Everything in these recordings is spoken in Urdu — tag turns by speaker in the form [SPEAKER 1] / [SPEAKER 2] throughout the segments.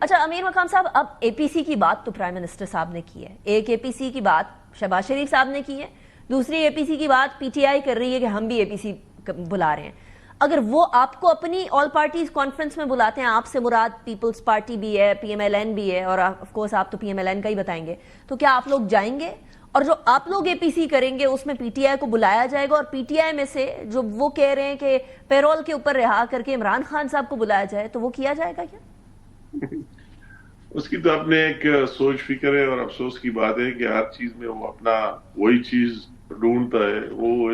[SPEAKER 1] اچھا امیر مقام صاحب، اب اے پی سی کی بات تو پرائم منسٹر صاحب نے کی ہے، ایک اے پی سی کی بات شہباز شریف صاحب نے کی ہے، دوسری اے پی سی کی بات پی ٹی آئی کر رہی ہے کہ ہم بھی اے پی سی بلا رہے ہیں. اگر وہ آپ کو اپنی آل پارٹیز کانفرنس میں بلاتے ہیں، آپ سے مراد پیپلز پارٹی بھی ہے، پی ایم ایل این بھی ہے، اور آف کورس آپ تو پی ایم ایل این کا ہی بتائیں گے، تو کیا آپ لوگ جائیں گے؟ اور جو آپ لوگ اے پی سی کریں گے اس میں پی ٹی آئی کو بلایا جائے گا، اور پی ٹی آئی میں سے جو وہ کہہ رہے ہیں کہ پیرول کے اوپر رہا کر کے عمران خان صاحب کو بلایا جائے، تو وہ کیا جائے گا کیا؟
[SPEAKER 2] اس کی تو اپنے ایک سوچ فکر ہے، اور افسوس کی بات ہے کہ ہر چیز میں وہ اپنا وہی چیز ڈھونڈتا ہے. وہ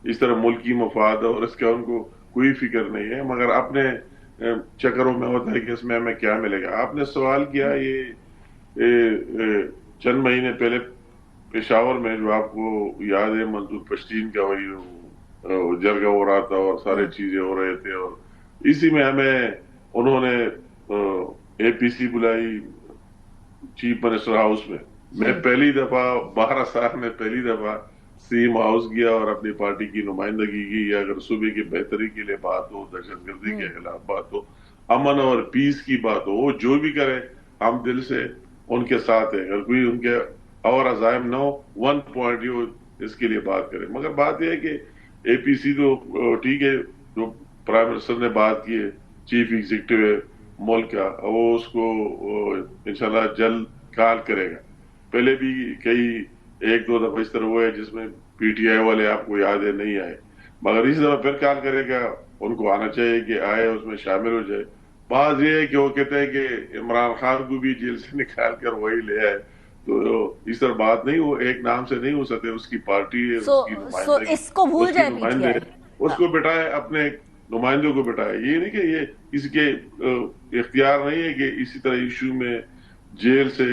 [SPEAKER 2] اس طرح ملکی مفاد اور اس کا ان کو کوئی فکر نہیں ہے، مگر اپنے چکروں میں ہوتا ہے کہ اس میں ہمیں کیا ملے گا. آپ نے سوال کیا یہ چند مہینے پہلے پشاور میں، جو آپ کو یاد ہے، منظور پشتین کا وہی جرگہ ہو رہا تھا اور سارے چیزیں ہو رہے تھے، اور اسی میں ہمیں انہوں نے اے پی سی بلائی چیف منسٹر ہاؤس میں. میں پہلی دفعہ 12 سال میں پہلی دفعہ سیم ہاؤس گیا اور اپنی پارٹی کی نمائندگی کی. اگر صوبے کی بہتری کے لیے بات ہو، دہشت گردی کے خلاف بات ہو، امن اور پیس کی بات ہو، وہ جو بھی کرے ہم دل سے ان کے ساتھ ہیں. اگر کوئی ان کے اور عزائم نہ ہو، 1 پوائنٹ اس کے لیے بات کرے. مگر بات یہ ہے کہ اے پی سی تو ٹھیک ہے، جو پرائم منسٹر نے بات کی ہے، چیف ایگزیکٹو ہے ملک کا، وہ اس کو انشاءاللہ جلد کال کرے گا. پہلے بھی کئی 1-2 دفعہ اس طرح ہوا ہے جس میں پی ٹی آئی والے آپ کو یاد ہے نہیں آئے، مگر اس دفعہ پھر کال کرے گا. ان کو آنا چاہیے کہ آئے، اس میں شامل ہو جائے. بات یہ ہے کہ وہ کہتے ہیں کہ عمران خان کو بھی جیل سے نکال کر وہی لے آئے، تو اس طرح بات نہیں، وہ ایک نام سے نہیں ہو سکتے. اس کی پارٹی ہے، اس کی نمائندگی،
[SPEAKER 1] اس کو بھول
[SPEAKER 2] اس کی
[SPEAKER 1] جائے پی ٹی
[SPEAKER 2] نمائندے،
[SPEAKER 1] آئی.
[SPEAKER 2] اس کو بٹھائے، اپنے نمائندوں کو بٹھائے. یہ نہیں کہ یہ کسی کے اختیار نہیں ہے کہ اسی طرح ایشو میں جیل سے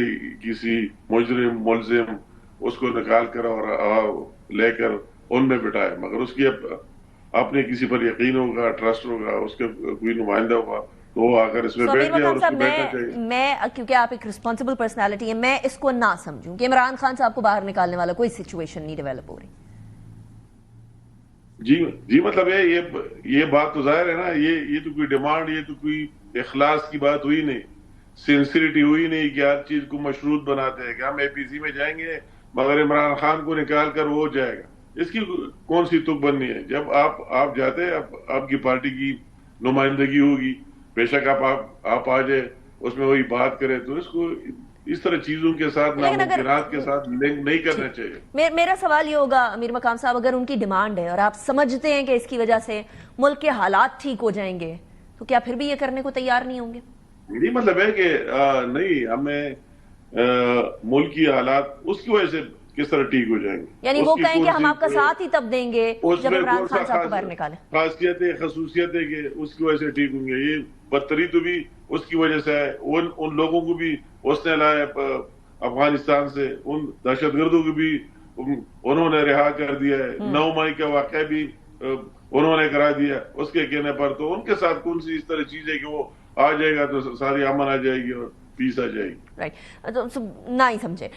[SPEAKER 2] کسی مجرم ملزم اس کو نکال کر اور لے کر ان میں بٹھائے. مگر اس کی اپنے کسی پر یقین ہوگا، ٹرسٹ ہوگا، اس کے کوئی نمائندہ ہوگا تو وہ آ کر اس میں
[SPEAKER 1] امیر
[SPEAKER 2] بیٹھ جائے، اور
[SPEAKER 1] مقام
[SPEAKER 2] اس
[SPEAKER 1] صاحب،
[SPEAKER 2] کو بیٹھنا چاہیے.
[SPEAKER 1] میں کیونکہ آپ ایک رسپانسبل پرسنالٹی ہیں، میں اس کو نہ سمجھوں کہ عمران خان صاحب کو باہر نکالنے والا کوئی سچویشن نہیں ڈیولپ ہو رہی.
[SPEAKER 2] جی مطلب یہ بات تو ظاہر ہے نا، یہ تو کوئی ڈیمانڈ، یہ تو کوئی اخلاص کی بات ہوئی نہیں، سنسیریٹی ہوئی نہیں کہ ہر چیز کو مشروط بناتے ہیں کہ ہم اے پی سی میں جائیں گے مگر عمران خان کو نکال کر وہ جائے گا. اس کی کون سی تک بننی ہے؟ جب آپ جاتے ہیں، آپ کی پارٹی کی نمائندگی ہوگی، بے شک آپ آ جائے، اس میں وہی بات کرے، تو اس کو اس طرح چیزوں کے ساتھ،
[SPEAKER 1] لیکن اگر
[SPEAKER 2] ناممکنات کے ساتھ لنک نہیں کرنا چاہیے.
[SPEAKER 1] میرا سوال یہ ہوگا امیر مقام صاحب، اگر ان کی ڈیمانڈ ہے اور آپ سمجھتے ہیں کہ اس کی وجہ سے ملک کے حالات ٹھیک ہو جائیں گے، تو کیا پھر بھی یہ کرنے کو تیار نہیں ہوں گے؟
[SPEAKER 2] میری مطلب ہے کہ نہیں، ہمیں ملکی حالات اس کی وجہ سے کس طرح ٹھیک ہو جائیں گے.
[SPEAKER 1] یعنی
[SPEAKER 2] اس
[SPEAKER 1] وہ
[SPEAKER 2] کی
[SPEAKER 1] کہیں کہ
[SPEAKER 2] کون
[SPEAKER 1] ہم
[SPEAKER 2] سی
[SPEAKER 1] آپ کا ساتھ ہی تب دیں گے
[SPEAKER 2] اس
[SPEAKER 1] جب
[SPEAKER 2] میں
[SPEAKER 1] عمران
[SPEAKER 2] کون سا
[SPEAKER 1] خان صاحب کو باہر نکالیں.
[SPEAKER 2] خاصیت ہے کہ اس کی وجہ سے ٹھیک ہوں گے. یہ بدتری تو بھی اس کی وجہ سے ہے. ان لوگوں کو بھی اس نے لایا افغانستان سے، ان دہشت گردوں کو بھی انہوں نے رہا کر دیا ہے. 9 مئی کا واقعہ بھی انہوں نے کرا دیا اس کے کہنے پر. تو ان کے ساتھ کون سی اس طرح چیز ہے کہ وہ آ جائے گا تو ساری امن آ جائے گی اور پیس آ جائے گی.
[SPEAKER 1] رائٹ، نہ ہی سمجھے.